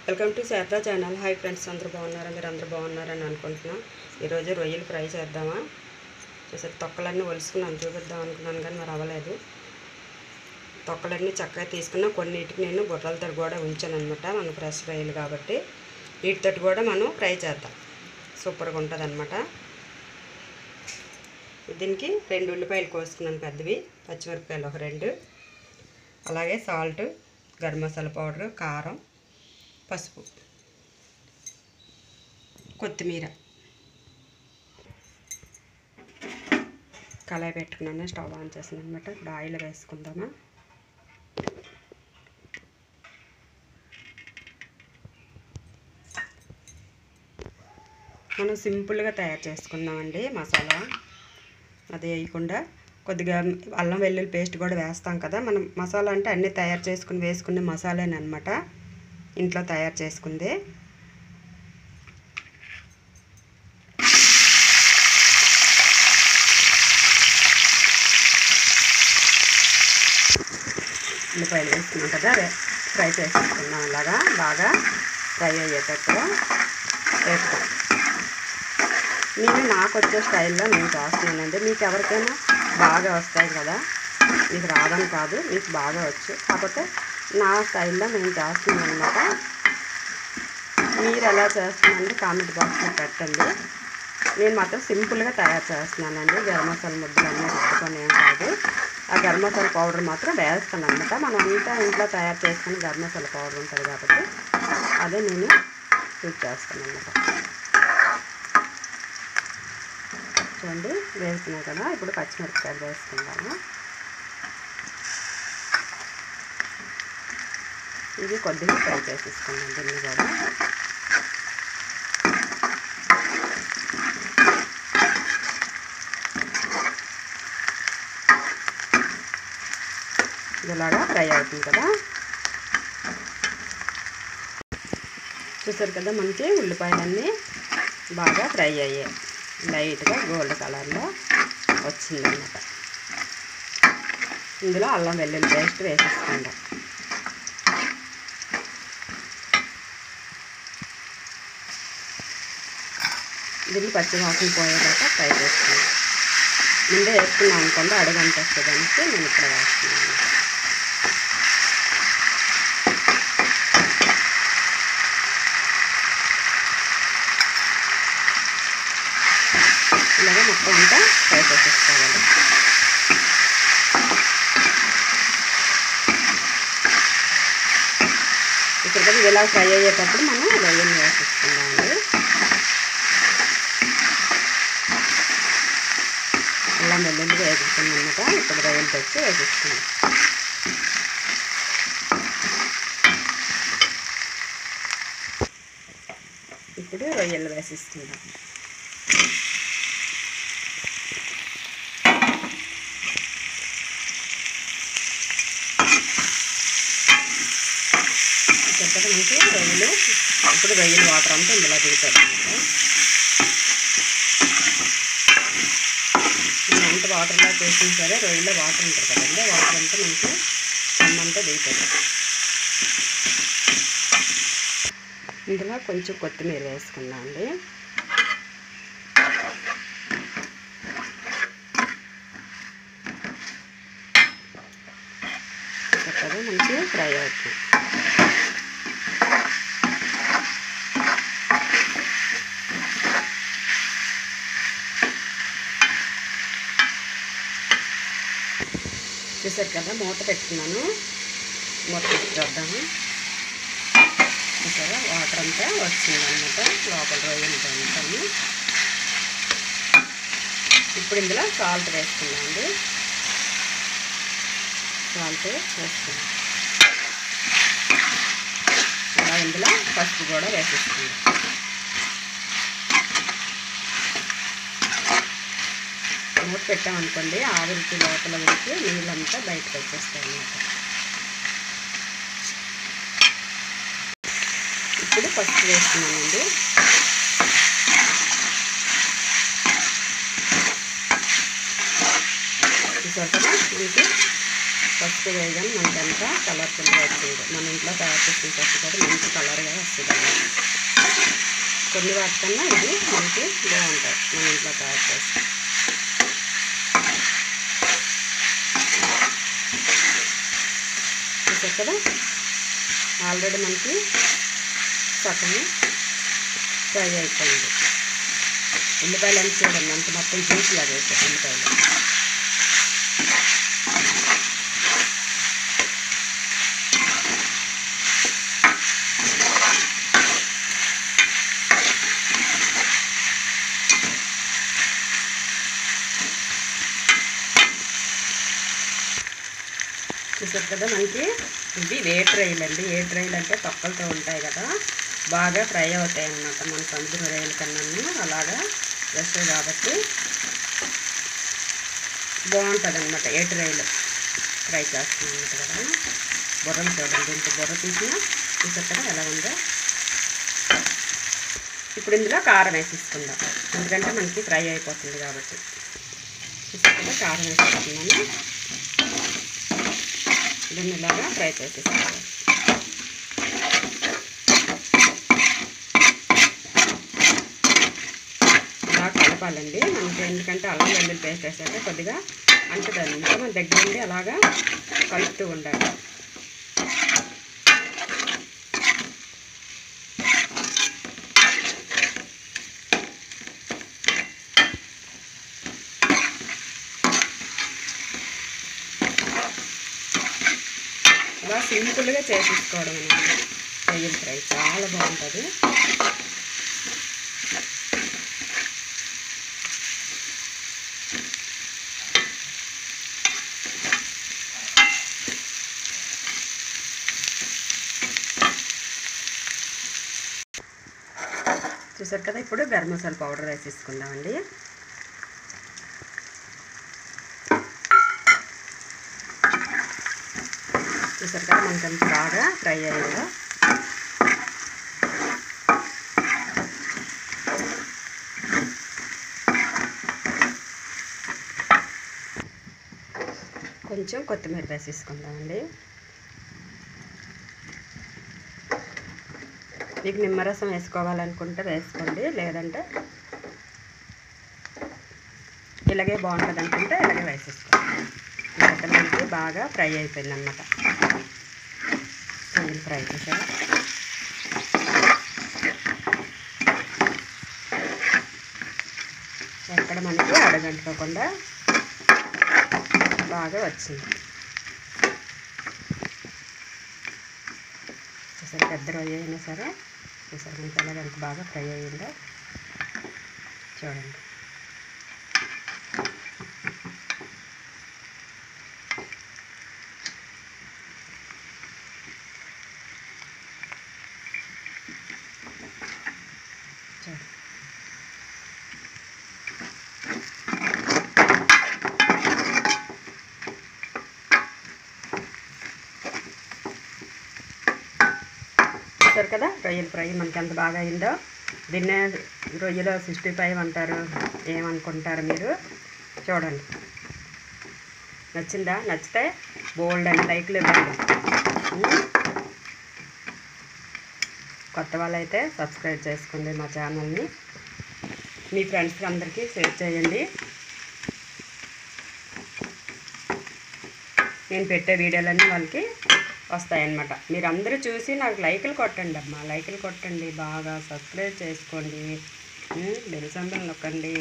Welcome to Sharada channel. Hi friends, అందరూ బాగున్నారా? మీరు అందరూ బాగున్నారని అనుకుంటున్నాను. ఈరోజు రొయ్యలు ఫ్రై చేద్దామా. చూసారు, తొక్కలన్నీ ఒలుసుకున్నాను, చూపిద్దాం అనుకున్నాను కానీ మరి అవ్వలేదు. తొక్కలన్నీ చక్కగా తీసుకున్నా. కొన్నిటికి నేను బుర్రలతో కూడా ఉంచాను అనమాట. మన ఫ్రెష్ రొయ్యలు కాబట్టి వీటితో కూడా మనం ఫ్రై చేద్దాం. సూపర్గా ఉంటుంది అనమాట. దీనికి 2 ఉల్లిపాయలు కోసుకున్నాను పెద్దవి, పచ్చిమిరపకాయలు ఒక 2, అలాగే సాల్ట్, గరం మసాలా పౌడరు, కారం, పసుపు, కొత్తిమీర. కళాయి పెట్టుకున్నాను, స్టవ్ ఆన్ చేసాను అనమాట. ఇప్పుడు ఆయిల్ వేసుకుందామా. మనం సింపుల్గా తయారు చేసుకుందామండి మసాలా. అది వేయకుండా కొద్దిగా అల్లం వెల్లుల్లి పేస్ట్ కూడా వేస్తాం కదా. మనం మసాలా అంటే అన్నీ తయారు చేసుకుని వేసుకునే మసాలానమాట, ఇంట్లో తయారు చేసుకుందే. ఉల్లిపాయలు వేసుకున్నాం కదా, ఫ్రై చేసుకుంటున్నాం. అలాగా బాగా ఫ్రై అయ్యేటప్పుడు వేస్తాం. నేను నాకు వచ్చే స్టైల్లో నేను చేస్తున్నానండి. మీకు ఎవరికైనా బాగా వస్తాయి కదా, మీకు రాదని కాదు, మీకు బాగా వచ్చు. కాకపోతే నా స్టైల్లో నేను చేస్తున్నాను అనమాట. మీరు ఎలా చేస్తున్నానండి కామెంట్ బాక్స్లో పెట్టండి. నేను మాత్రం సింపుల్గా తయారు చేస్తున్నానండి. గరం మసాలా ముద్దలు అన్నీ రుద్దుకొని ఏం కాదు. ఆ గరం మసాలా పౌడర్ మాత్రం వేస్తాను అనమాట. మనం అంతా ఇంట్లో తయారు చేసుకుని గరం మసాలా పౌడర్ ఉంటుంది కాబట్టి అదే నేను యూజ్ చేస్తాను అనమాట. చూడండి, వేసుకున్నాం కదా. ఇప్పుడు పచ్చిమిరపకాయలు వేసుకుందాము. ఇది కొద్దిగా ఫ్రై చేసేసుకుందాం దీన్ని కూడా. ఇలాగా ఫ్రై అవుతుంది కదా. చూసారు కదా, మనకి ఉల్లిపాయలన్నీ బాగా ఫ్రై అయ్యాయి. లైట్గా గోల్డ్ కలర్లో వచ్చిందన్నమాట. ఇందులో అల్లం వెల్లుల్లి పేస్ట్ వేసేసుకుందాం. దీన్ని పచ్చి వాసన పోయేదాకా ఫ్రై చేసుకుందాం. ముందే వేసుకున్నాం అనుకోండి అడుగంట వస్తుందానికి నేను ఇక్కడ వేస్తున్నాను. ఇలాగే మొత్తం అంతా ఫ్రై చేసేసుకోవాలి. ఇక్కడ కదా ఇలా ఫ్రై అయ్యేటప్పుడు మనం రొయ్యలు వేసేసుకుందామండి. అల్లం వెల్లుల్లి వేసుకున్నమాట. ఇప్పుడు రొయ్యలు తెచ్చి వేసేసుకుందాం. ఇప్పుడు రొయ్యలు వేసేసుకుందాం. ఇక్కడ మనకి రొయ్యలు, ఇప్పుడు రొయ్యలు వాటర్ అంతా ఇందులో దిగుతుంది అనమాట. ఎంత వాటర్లో చేసినా సరే రొయ్యలో వాటర్ ఉంటుంది కదండి, వాటర్ అంతా మనకి అన్నంతా దిగుతుంది. ఇందులో కొంచెం కొత్తిమీర వేసుకుందాం అండి. చక్కగా మనకి ఫ్రై అవుతుంది. చూసారు కదా, మూత పెట్టుకున్నాను. మూత పెట్టి చూద్దాము. చూసారా, వాటర్ అంతా వచ్చిందన్నమాట లోపల రొయ్యలు అంతాను. ఇప్పుడు ఇందులో సాల్ట్ వేసుకున్నామండి. సాల్ట్ వేసుకున్నాం. అలా ఇందులో పసుపు కూడా వేసేసుకున్నాం. మూత పెట్టామనుకోండి ఆవిరికి లోపల ఉడికి నీళ్ళంతా బయటకు వచ్చేస్తాయి అన్నమాట. ఇప్పుడు పసుపు వేస్తున్నానండి. చూసారు కదా, మనకి పసుపు వేయగానే మనకి ఎంత కలర్ఫుల్గా వచ్చింది. మన ఇంట్లో తయారు చేసిన పసుపు కూడా మంచి కలర్గా వస్తుంది. కొన్ని వాటికన్నా ఇది మనకి బాగుంటుంది మన ఇంట్లో తయారు చేసి. చూసారు కదా, ఆల్రెడీ మనకి సగం ఫ్రై అయిపోయింది. ఉల్లిపాయలు ఎంత చూడండి, అంత మొత్తం జ్యూస్ లాగా అయిపోయి ఉల్లిపాయలు. చూసారు కదా, మనకి ఇవి వేట్ రొయ్యలు అండి. వేట్ రొయ్యలు అంటే తొక్కలతో ఉంటాయి కదా, బాగా ఫ్రై అవుతాయి అన్నమాట. మన సముద్ర రొయ్యల కన్నా అలాగా వేస్తాయి కాబట్టి బాగుంటుంది అన్నమాట. వేట్ రొయ్యలు ఫ్రై చేస్తాం అన్నమాట కదా. బుర్రలు చూడండి, దీంట్లో బుర్ర తీసిన చూసారు కదా ఎలా ఉందో. ఇప్పుడు ఇందులో కారం వేసేసుకుందాం, ఎందుకంటే మనకి ఫ్రై అయిపోతుంది కాబట్టి. చూసారు కదా, కారం వేసేసుకున్నాను. దీన్ని ఇలాగా ఫ్రై చేసేసుకోవాలి. ఇలా కలపాలండి మనకి, ఎందుకంటే అల్లం వెల్లుల్లి పేస్ట్ వేసాక కొద్దిగా అంటుతుంది. మన దగ్గర నుండి అలాగా కలుపుతూ ఉండాలి. ఇలా సింపుల్గా చేసేసుకోవడం అన్నమాట. రొయ్యల ఫ్రై చాలా బాగుంటుంది. చూసారు కదా, ఇప్పుడు గరం మసాలా పౌడర్ వేసేసుకుందామండి. చూసారు కదా, మనకి అంత బాగా ఫ్రై అయ్యిందో. కొంచెం కొత్తిమీర వేసేసుకుందామండి. మీకు నిమ్మరసం వేసుకోవాలనుకుంటే వేసుకోండి, లేదంటే ఇలాగే బాగుంటుంది అనుకుంటే ఇలాగే వేసేసుకోండి. ఇక్కడ మనకి బాగా ఫ్రై అయిపోయింది అన్నమాట. రొయ్యలు ఫ్రై చేసారు. ఎక్కడ మనకి అడగంటుకోకుండా బాగా వచ్చింది. చూసారు, పెద్ద రొయ్య అయినా సరే చూసారు మనకి ఎలాగ ఎంత బాగా ఫ్రై అయ్యిందో చూడండి. చూసారు కదా, రొయ్యల ఫ్రై మనకి ఎంత బాగా అయిందో. దీన్నే రొయ్యలో 65 అంటారు, ఏమనుకుంటారు మీరు. చూడండి, నచ్చిందా? నచ్చితే బోల్డ్ అని లైక్లు ఇవ్వండి. కొత్త వాళ్ళైతే సబ్స్క్రైబ్ చేసుకోండి మా ఛానల్ని. మీ ఫ్రెండ్స్కి అందరికీ షేర్ చేయండి. నేను పెట్టే వీడియోలన్నీ వాళ్ళకి వస్తాయన్నమాట. మీరు అందరూ చూసి నాకు లైకులు కొట్టండి అమ్మా, లైకులు కొట్టండి, బాగా సబ్స్క్రైబ్ చేసుకోండి, బెల్ సింబల్ నొక్కండి.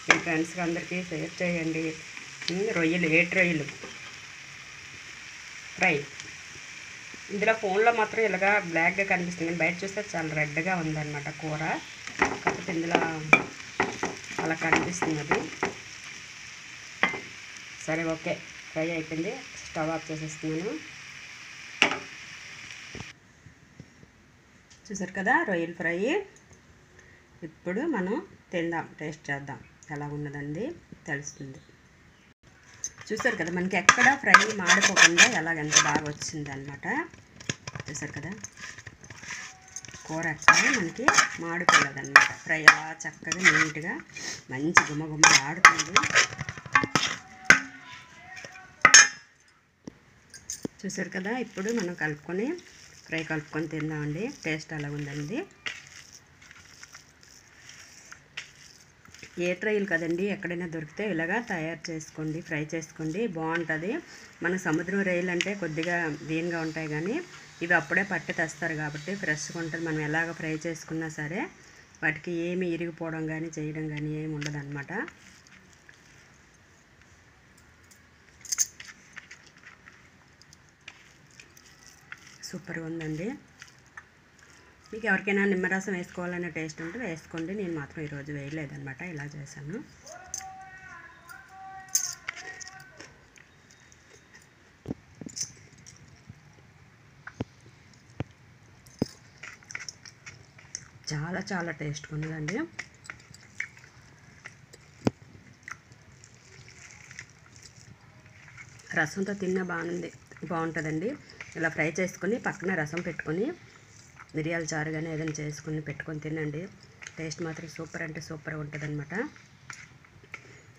మీ ఫ్రెండ్స్కి అందరికీ షేర్ చేయండి. రొయ్యలు, ఏటి రొయ్యలు ఫ్రై. ఇందులో ఫోన్లో మాత్రం ఇలాగా బ్లాక్గా కనిపిస్తుంది, కానీ బయట చూస్తే చాలా రెడ్గా ఉందన్నమాట కూర. కాకపోతే ఇందులో అలా కనిపిస్తుంది అది. సరే, ఓకే, ఫ్రై అయిపోయింది. స్టవ్ ఆఫ్ చేసేస్తున్నాను. చూసారు కదా, రొయ్యల ఫ్రై. ఇప్పుడు మనం తిందాం, టేస్ట్ చేద్దాం ఎలా ఉన్నదండి, తెలుస్తుంది. చూసారు కదా, మనకి ఎక్కడ ఫ్రై మాడిపోకుండా ఎలాగెంత బాగా వచ్చింది అన్నమాట. చూసారు కదా, కూర ఎక్కడ మనకి మాడిపోలేదన్నమాట. ఫ్రై అలా చక్కగా నీట్గా మంచి గుమ్మ ఆడుతుంది. చూసారు కదా, ఇప్పుడు మనం ఫ్రై కలుపుకొని తిందామండి. టేస్ట్ అలా ఉందండి. ఏ ట్రైలు కదండి, ఎక్కడైనా దొరికితే ఇలాగా తయారు చేసుకోండి, ఫ్రై చేసుకోండి, బాగుంటుంది. మన సముద్రం రొయ్యలు అంటే కొద్దిగా దీనిగా ఉంటాయి, కానీ ఇవి అప్పుడే పట్టి తెస్తారు కాబట్టి ఫ్రెష్గా ఉంటుంది. మనం ఎలాగ ఫ్రై చేసుకున్నా సరే వాటికి ఏమి ఇరిగిపోవడం కానీ చేయడం కానీ ఏమి ఉండదు అన్నమాట. సూపర్గా ఉందండి. మీకు ఎవరికైనా నిమ్మరసం వేసుకోవాలనే టేస్ట్ ఉంటే వేసుకోండి. నేను మాత్రం ఈరోజు వేయలేదన్నమాట, ఇలా చేశాను. చాలా చాలా టేస్ట్గా ఉందండి. రసంతో తిన్నా బాగుంటుందండి. ఇలా ఫ్రై చేసుకొని పక్కన రసం పెట్టుకొని మిరియాల చారు కానీ ఏదైనా చేసుకుని పెట్టుకొని తినండి. టేస్ట్ మాత్రం సూపర్ అంటే సూపర్గా ఉంటుంది అనమాట.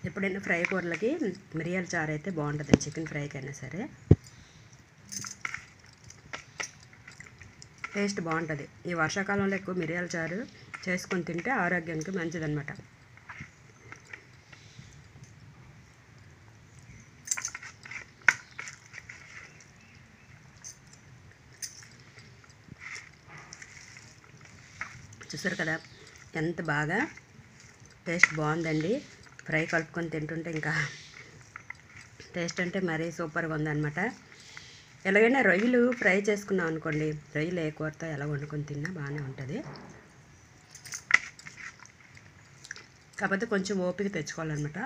ఎప్పుడైనా ఫ్రై కూరలకి మిరియాల చారు అయితే బాగుంటుంది, చికెన్ ఫ్రైకైనా సరే టేస్ట్ బాగుంటుంది. ఈ వర్షాకాలంలో ఎక్కువ మిరియాల చారు చేసుకొని తింటే ఆరోగ్యానికి మంచిదన్నమాట. చూసారు కదా ఎంత బాగా టేస్ట్ బాగుందండి. ఫ్రై కలుపుకొని తింటుంటే ఇంకా టేస్ట్ అంటే మరీ సూపర్గా ఉందన్నమాట. ఎలాగైనా రొయ్యలు ఫ్రై చేసుకున్నాం అనుకోండి, రొయ్యలు ఏ కూరతో ఎలా వండుకొని తిన్నా బాగానే ఉంటుంది. కాకపోతే కొంచెం ఓపిక తెచ్చుకోవాలన్నమాట.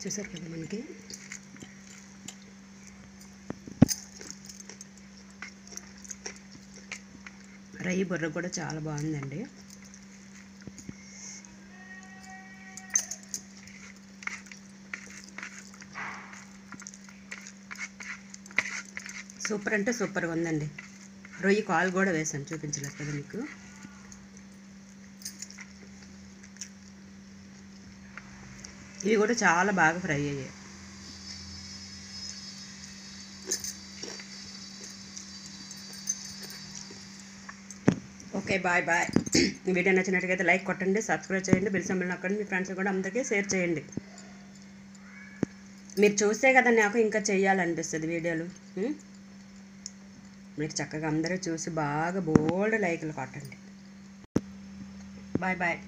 చూసారు కదా మనకి రొయ్య బుర్ర కూడా చాలా బాగుందండి. సూపర్ అంటే సూపర్గా ఉందండి. రొయ్య కాలు కూడా వేసాను, చూపించలేదు కదా మీకు. ఇవి కూడా చాలా బాగా ఫ్రై అయ్యాయి. Okay, bye bye. వీడియో నచ్చినట్టుగైతే లైక్ కొట్టండి, సబ్స్క్రైబ్ చేయండి, బెల్ సింబల్ నొక్కండి, మీ ఫ్రెండ్స్ కూడా అందరికీ షేర్ చేయండి. మీరు చూస్తే కదా నాకు ఇంకా చెయ్యాలనిపిస్తుంది వీడియోలు. మీరు చక్కగా అందరూ చూసి బాగా బోల్డ్ లైకులు కొట్టండి. Bye bye.